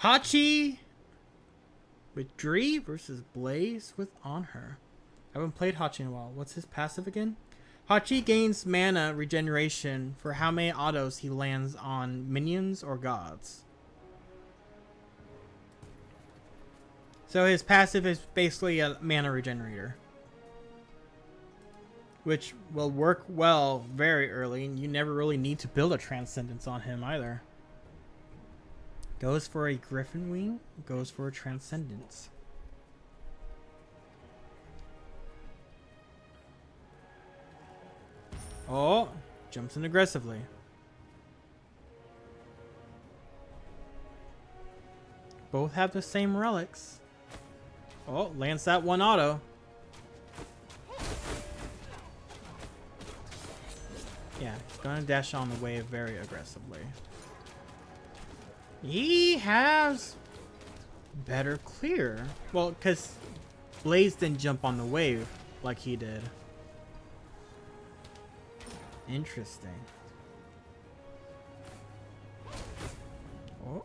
Hachi with Dree versus Blaze with On Her. I haven't played Hachi in a while. What's his passive again? Hachi gains mana regeneration for how many autos he lands on minions or gods. So his passive is basically a mana regenerator, which will work well very early, and you never really need to build a Transcendence on him either. Goes for a Griffin Wing, goes for a Transcendence. Oh, jumps in aggressively. Both have the same relics. Oh, lands that one auto. Yeah, he's gonna dash on the wave very aggressively. He has better clear. Well, because Blaze didn't jump on the wave like he did. Interesting. Oh.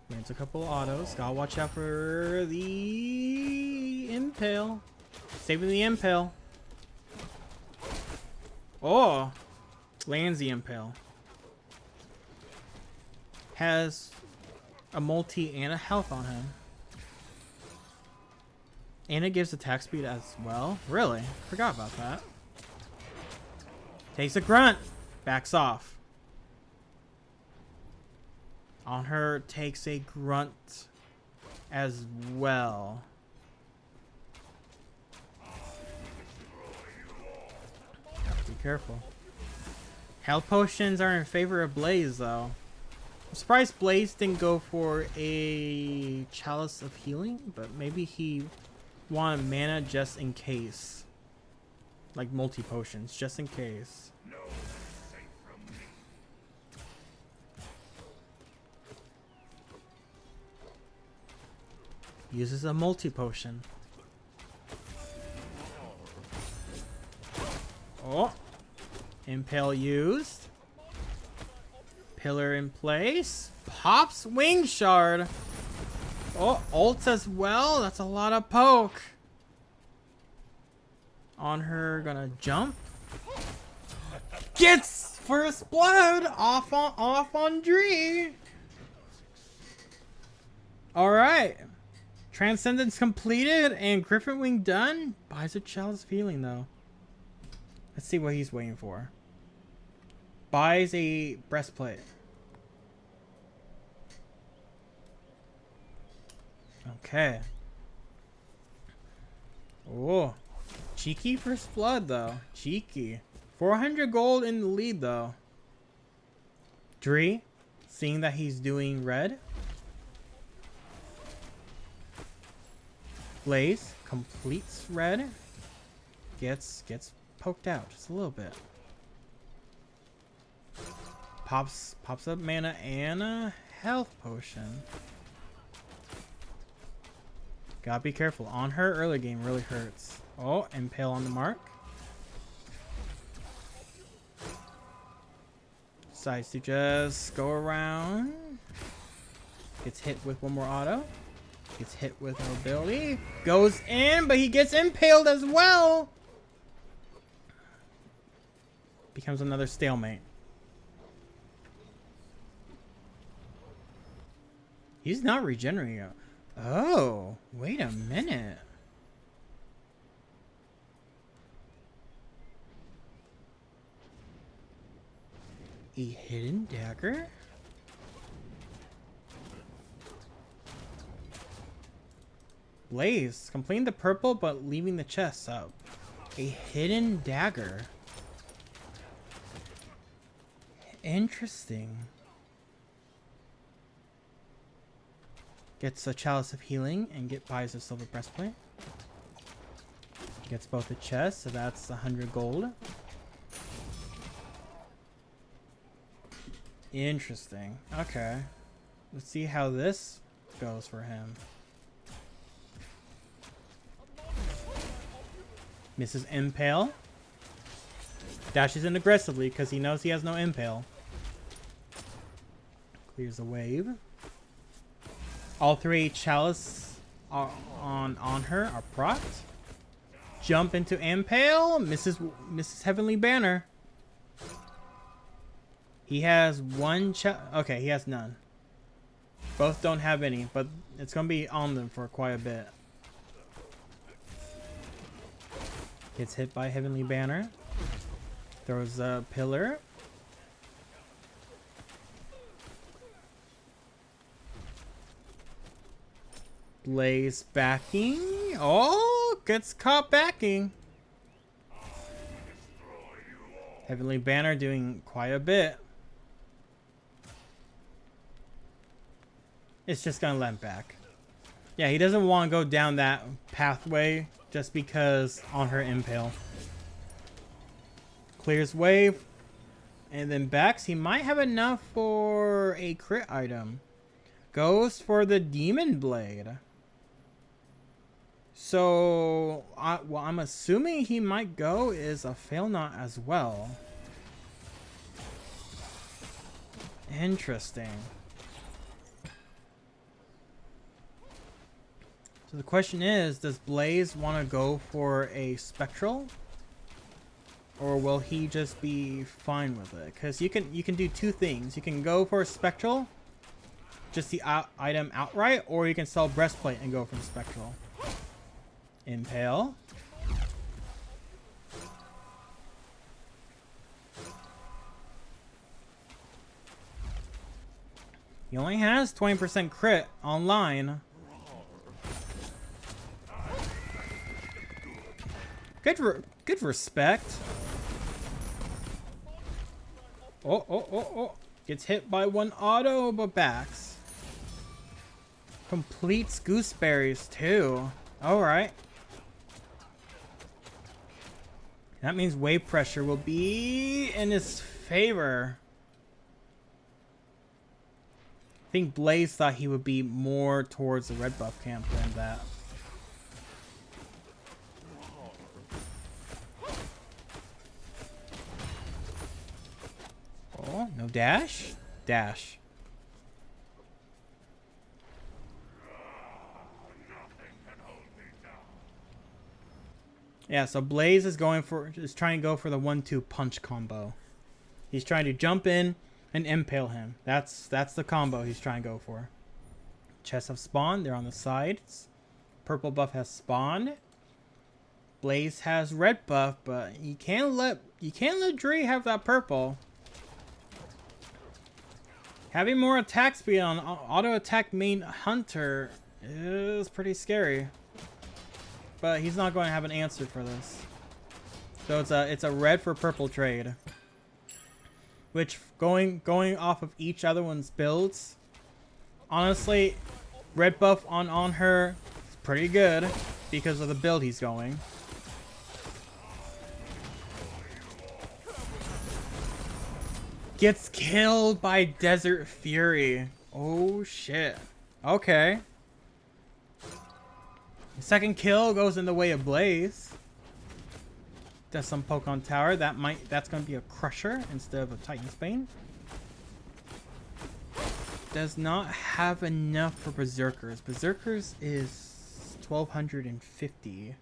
Lands a couple autos. Gotta watch out for the Impale. Saving the Impale. Oh. Lands the Impale. Has a multi and a health on him. And it gives attack speed as well. Really? Forgot about that. Takes a grunt. Backs off. On Her takes a grunt as well. Be careful. Health potions are in favor of Blaze, though. I'm surprised Blaze didn't go for a Chalice of Healing, but maybe he wanted mana just in case. Like multi-potions, just in case. Uses a multi-potion. Oh. Impale used. Pillar in place. Pops Wing Shard. Oh, ults as well. That's a lot of poke. On Her, gonna jump. Gets first blood off on Dree. All right. Transcendence completed and Griffin Wing done. Buys a Chalice of Healing though. Let's see what he's waiting for. Buys a breastplate. Okay. Oh. Cheeky first blood though. Cheeky. 400 gold in the lead though. Dree, seeing that he's doing red. Blaze completes red. Gets poked out just a little bit. Pops up mana and a health potion. Gotta be careful. On Her early game really hurts. Oh, Impale on the mark. Decides to just go around. Gets hit with one more auto. Gets hit with an ability. Goes in, but he gets impaled as well. Becomes another stalemate. He's not regenerating. Oh, wait a minute. A hidden dagger? Blaze, completing the purple but leaving the chest up. A hidden dagger. Interesting. Gets a Chalice of Healing and buys a silver breastplate. Gets both a chest, so that's 100 gold. Interesting. Okay. Let's see how this goes for him. Misses Impale. Dashes in aggressively because he knows he has no Impale. Clears the wave. All three chalice are on her are procced. Jump into Impale. Misses Heavenly Banner. He has one okay, he has none. Both don't have any, but it's going to be on them for quite a bit. Gets hit by Heavenly Banner. Throws a pillar. Blaze backing. Oh, gets caught backing. Heavenly Banner doing quite a bit. It's just gonna let him back. Yeah, he doesn't want to go down that pathway just because on her Impale. Clears wave. And then backs. He might have enough for a crit item. Goes for the Demon Blade. So, what I'm assuming he might go is a Fail Not as well. Interesting. So the question is, does Blaze want to go for a Spectral? Or will he just be fine with it? Because you can do two things. You can go for a Spectral, just the item outright, or you can sell Breastplate and go for the Spectral. Impale. He only has 20% crit online. Good respect. Oh. Gets hit by one auto, but backs. Completes Gooseberries too. Alright. That means wave pressure will be in his favor. I think Blaze thought he would be more towards the red buff camp than that. Oh, no dash? Dash. Yeah, so Blaze is trying to go for the 1-2 punch combo. He's trying to jump in and impale him. That's the combo he's trying to go for. Chests have spawned. They're on the sides. Purple buff has spawned. Blaze has red buff, but you can't let Dre have that purple. Having more attack speed on auto attack main Hunter is pretty scary. But he's not going to have an answer for this. So it's a red for purple trade. Which going off of each other one's builds, honestly, red buff on her is pretty good because of the build he's going. Gets killed by Desert Fury. Oh shit. Okay. The second kill goes in the way of Blaze. Does some poke on tower. That's gonna be a Crusher instead of a Titan's Bane. Does not have enough for Berserkers. Berserkers is 1250.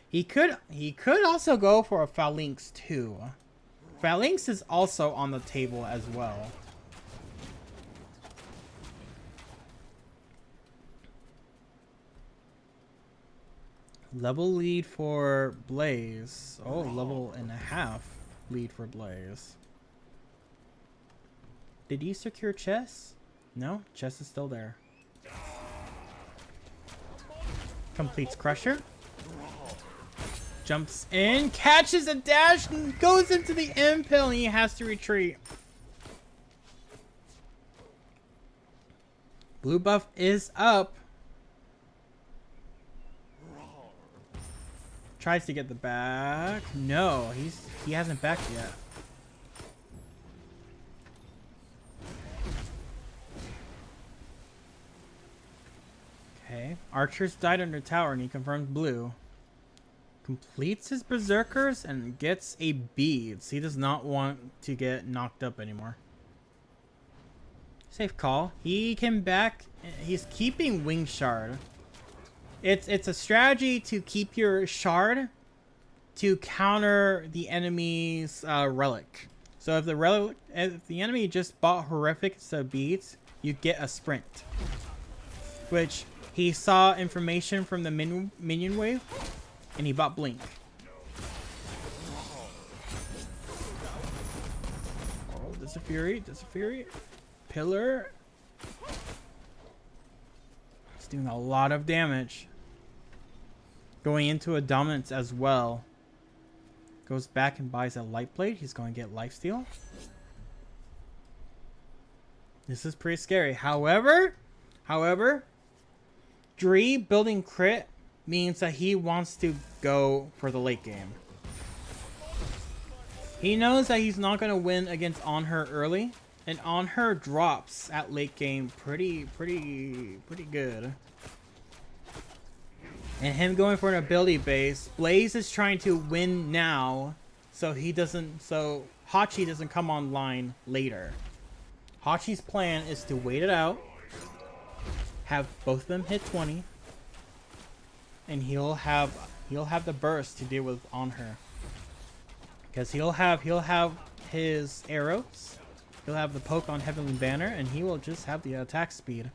He could also go for a Phalanx too. Phalanx is also on the table as well. Level lead for Blaze. Oh, level and a half lead for Blaze. Did he secure chess? No, chess is still there. Completes Crusher. Jumps in, catches a dash, and goes into the impale, and he has to retreat. Blue buff is up. Tries to get the back. No, he hasn't backed yet. Okay, Archer's died under tower, and he confirms blue. Completes his Berserkers and gets a beads. He does not want to get knocked up anymore. Safe call. He came back. He's keeping Wing Shard. It's a strategy to keep your shard to counter the enemy's relic. So if the enemy just bought horrific beads, you get a sprint. Which he saw information from the minion wave, and he bought blink. Oh, there's a fury. Pillar. It's doing a lot of damage. Going into a dominance as well. Goes back and buys a light blade. He's going to get lifesteal. This is pretty scary. However, Dree building crit means that he wants to go for the late game. He knows that he's not going to win against On Her early, and On Her drops at late game pretty good. And him going for an ability base, Blaze is trying to win now, so Hachi doesn't come online later. Hachi's plan is to wait it out, have both of them hit 20, and he'll have the burst to deal with On Her. Because he'll have his arrows, he'll have the poke on Heavenly Banner, and he will just have the attack speed.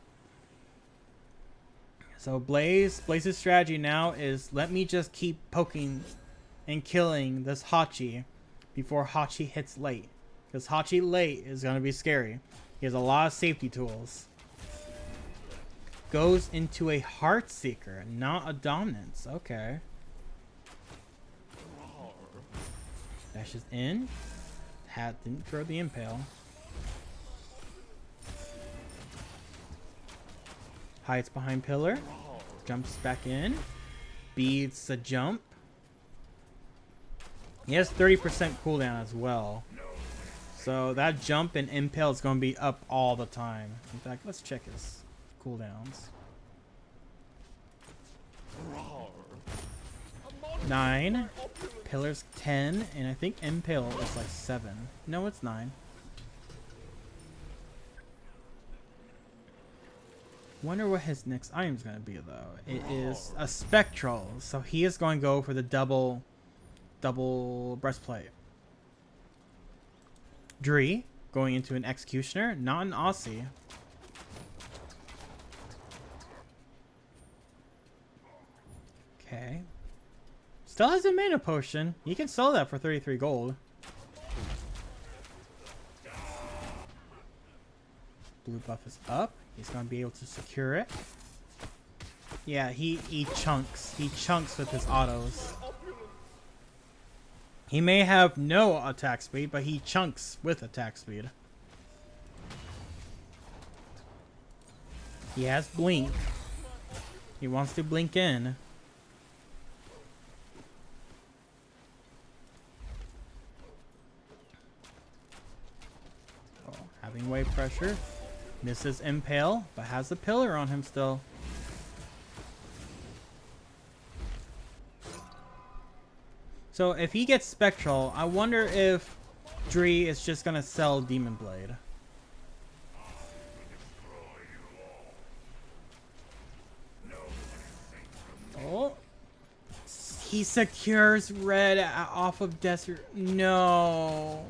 So Blaze's strategy now is, let me just keep poking and killing this Hachi before Hachi hits late. Because Hachi late is going to be scary. He has a lot of safety tools. Goes into a Heartseeker, not a Dominance. Okay. Dashes in. Hat didn't throw the Impale. Hides behind pillar. Jumps back in. Beats a jump. He has 30% cooldown as well. So that jump and Impale is going to be up all the time. In fact, let's check his cooldowns. 9. Pillar's 10. And I think Impale is like 7. No, it's 9. Wonder what his next item is going to be, though. It is a Spectral. So he is going to go for the double breastplate. Dree going into an Executioner, not an Aussie. Okay. Still has a mana potion. You can sell that for 33 gold. Blue buff is up. He's going to be able to secure it. Yeah, he chunks. He chunks with his autos. He may have no attack speed, but he chunks with attack speed. He has blink. He wants to blink in. Oh, having wave pressure. Misses Impale, but has a pillar on him still. So if he gets Spectral, I wonder if Dree is just going to sell Demon Blade. Oh. He secures red off of Desert. No.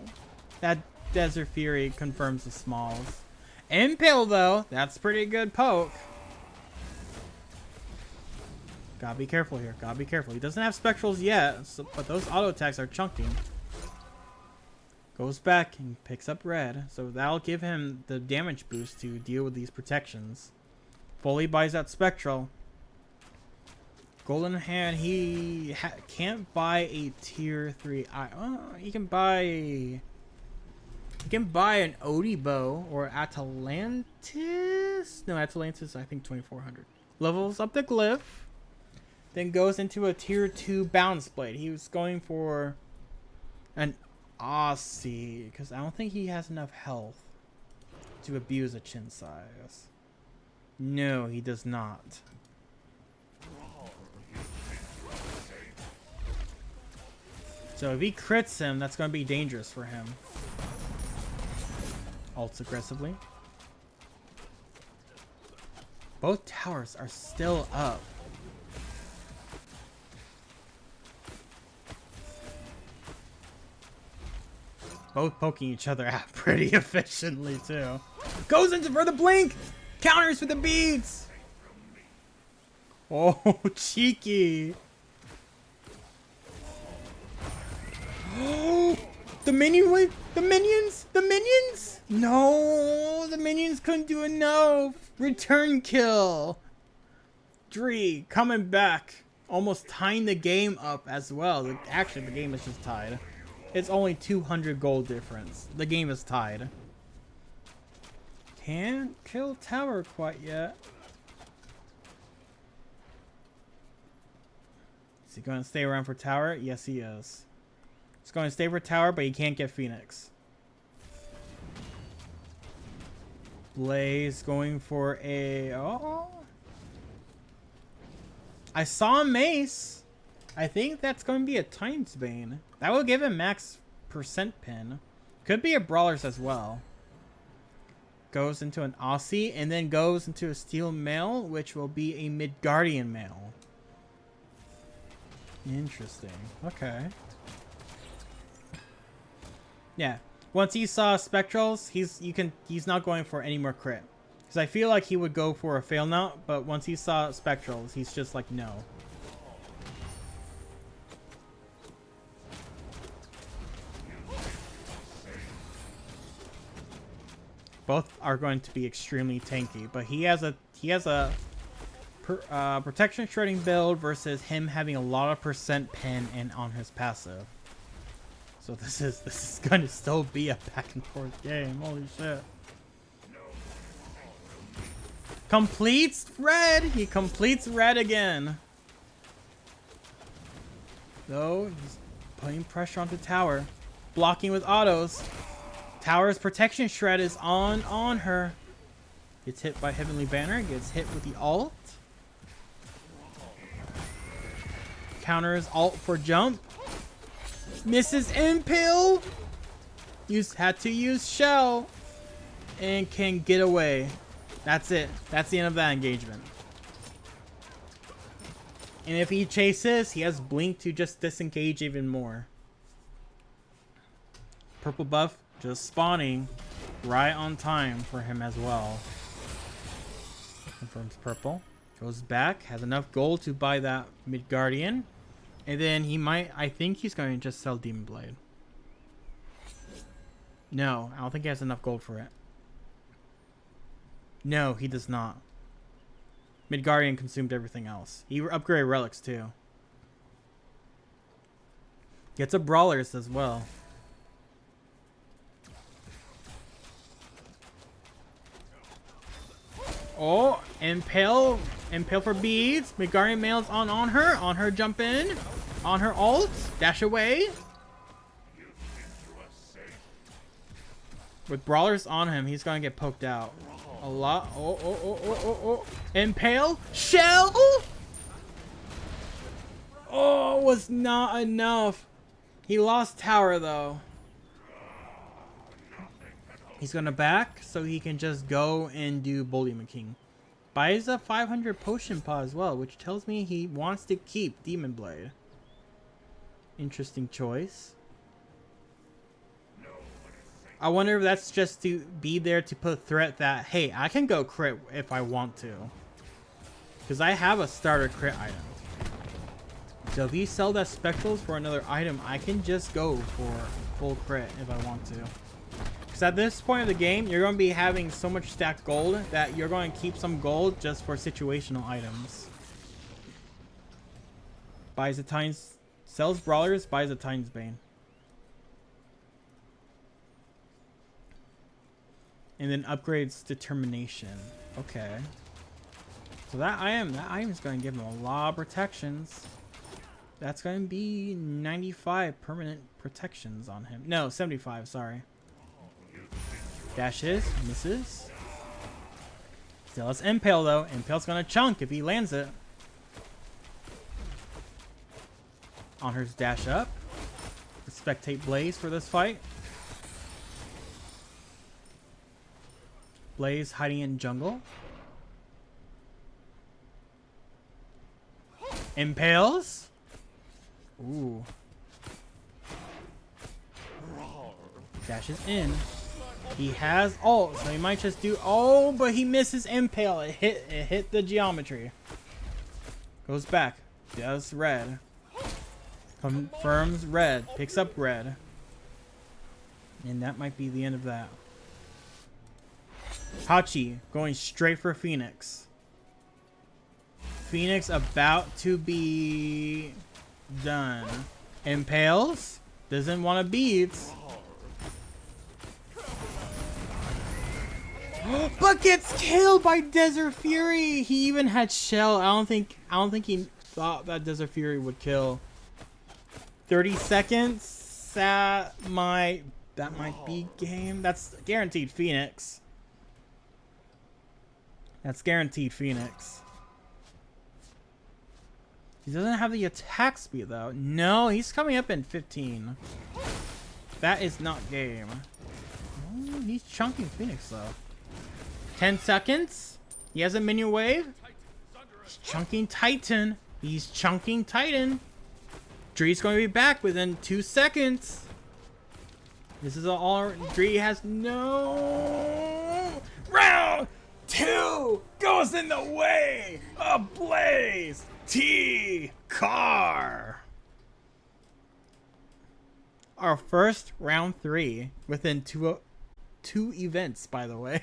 That Desert Fury confirms the smalls. Impale, though. That's pretty good poke. Gotta be careful here. Gotta be careful. He doesn't have Spectrals yet, but those auto attacks are chunking. Goes back and picks up red. So that'll give him the damage boost to deal with these protections. Fully buys that Spectral. Golden Hand, he can't buy a tier 3. He can buy... You can buy an Odie Bow or Atalantis. No, Atalantis, I think 2400. Levels up the glyph. Then goes into a tier 2 Bounce Blade. He was going for an Aussie because I don't think he has enough health to abuse a chin size. No, he does not. So if he crits him, that's going to be dangerous for him. Ults aggressively. Both towers are still up. Both poking each other out pretty efficiently too. Goes into for the blink! Counters with the beads! Oh, cheeky! Oh, the minion went. The minions. The minions. No, the minions couldn't do enough. Return kill. Dree coming back, almost tying the game up as well. Actually, the game is just tied. It's only 200 gold difference. The game is tied. Can't kill tower quite yet. Is he going to stay around for tower? Yes, he is. He's going to stay for tower, but he can't get Phoenix. Blaze going for a... Oh. I saw a mace. I think that's going to be a Times Bane. That will give him max percent pin. Could be a Brawlers as well. Goes into an Aussie and then goes into a Steel Mail, which will be a Midgardian Mail. Interesting. Okay. Yeah. Once he saw Spectrals, he's not going for any more crit. Because I feel like he would go for a fail now, but once he saw Spectrals, he's just like, no. Both are going to be extremely tanky, but he has a protection shredding build versus him having a lot of percent pen and on his passive. So this is going to still be a back and forth game. Holy shit. Completes red. He completes red again. Though he's putting pressure onto tower, blocking with autos. Tower's protection shred is on her. Gets hit by Heavenly Banner. Gets hit with the ult. Counters ult for jump. Misses Impale. Had to use Shell. And can get away. That's it. That's the end of that engagement. And if he chases, he has Blink to just disengage even more. Purple buff just spawning right on time for him as well. Confirms purple. Goes back. Has enough gold to buy that Midgardian. And then he might... I think he's going to just sell Demon Blade. No, I don't think he has enough gold for it. No, he does not. Midgardian consumed everything else. He upgraded relics too. Gets a Brawlers as well. Oh, Impale for beads. Midgardian mails on her jump in. On her ult. Dash away. With Brawlers on him, he's gonna get poked out. A lot. Oh. Impale. Shell. Oh, was not enough. He lost tower though. He's gonna back so he can just go and do Bully McKing. Buys a 500 potion pot as well, which tells me he wants to keep Demon Blade. Interesting choice. I wonder if that's just to be there to put a threat that, hey, I can go crit if I want to. Because I have a starter crit item. So if you sell that Spectrals for another item, I can just go for full crit if I want to. Because at this point of the game, you're going to be having so much stacked gold that you're going to keep some gold just for situational items. Buys a Times... Sells Brawlers, buys a Times Bane. And then upgrades Determination. Okay. So that item is going to give him a lot of protections. That's going to be 95 permanent protections on him. No, 75, sorry. Dashes, misses. Still has Impale though. Impale's going to chunk if he lands it. On her dash up. Spectate Blaze for this fight. Blaze hiding in jungle. Impales. Ooh. Dashes in. He has ult, so he might just do. Oh, but he misses impale. It hit the geometry. Goes back. Does red. Confirms red. Picks up red. And that might be the end of that. Hachi going straight for Phoenix. Phoenix about to be done. Impales. Doesn't want to beat. But gets killed by Desert Fury. He even had shell. I don't think he thought that Desert Fury would kill. 30 seconds. That might be game. That's guaranteed Phoenix. That's guaranteed Phoenix. He doesn't have the attack speed though. No, he's coming up in 15. That is not game. Oh, he's chunking Phoenix though. 10 seconds. He has a minion wave. He's chunking Titan. He's chunking Titan. Dree's going to be back within 2 seconds. This is all. Dree has no. Round 2 goes in the way of Blztcar. Our first round 3 within two events, by the way.